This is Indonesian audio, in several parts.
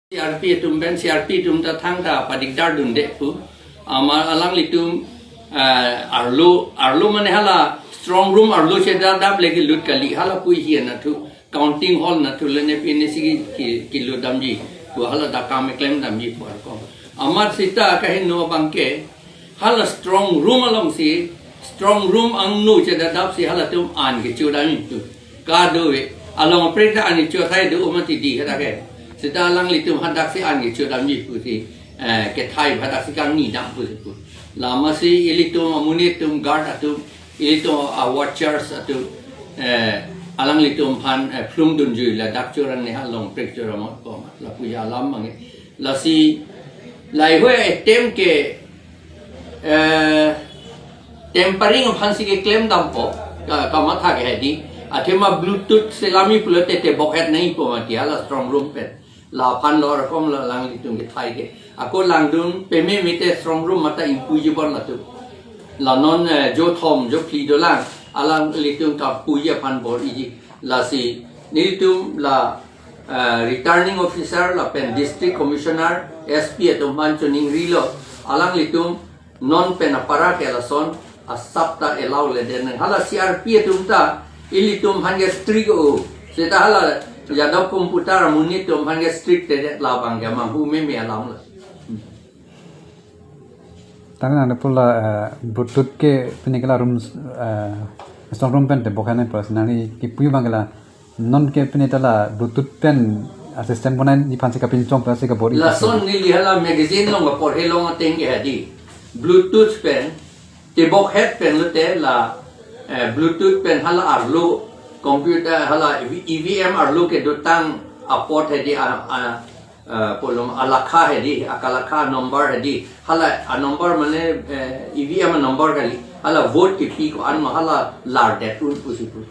CRP tum ben CRP tum ta thang ta padik dar dun de pu amar alang litum arlo mane hala strong room arlo che da dab legi lut kali hala pui hi na thu counting hall na thu le ne pi ne si ki lu dam ji tu hala da kam klem dam ji por ko amar sita ka hin no bangke hala strong room along si strong room ang nu che da dab si hala tum an ke chu da ni tu ka do we along pre da ani chu thai do umati di ka da ke Sita lang litum handak si angi cudam ni pusi ke thai handak si kang ni dam pusi pu lama si ilitum amunitum guard atum ilitum watchers atum alang litum han plung dun ju la dak churan ni halong prek churam ko la puja lam mangi la si lai hwe tem ke tempering phansi ke claim dam po ka matha ke hedi athema bluetooth selami pulote te bokhet nahi po mati ala strong room pe la pan lor kom la lang litung ke thai ke ako lang dun pe me mite strong room mata impuji bon la tu la non jo thom jo pli do lang alang litung ka puja pan bor iji la si nitum la returning officer la pen district commissioner SP atom man chuning rilo alang litung non pen para ke la son asapta elau le den hala CRP atum ta ilitum hange strict o seta hala Jadab komputer amunit tu hamga strict tedet labang ya mampu meme alam lah. Tangan ada pula butut ke penikala room strong room pen tempoh kan personally kipuyu bangala non ke penitala butut pen assistant bonan di pansi kapin cong pansi kapori. Lason ni lihala magazine long kapor helong atengi hadi bluetooth pen tebok head pen lute la bluetooth pen hala arlo computer hala EVM arlo ke dotang aport hedi polom alakha hedi akalakha number hedi hala a number mane EVM number kali hala vote ke pi ko an hala lar det un pusipu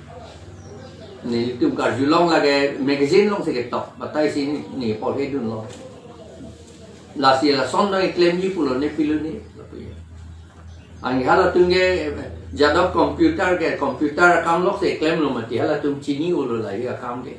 ni tum kar julong lage magazine long se ke top batai si ni por hedun lo la si la son no claim ni pulo ne pilu ni ang hala tunge jadab computer ke computer account lok se claim lo mati hala tum chini ulo la account ke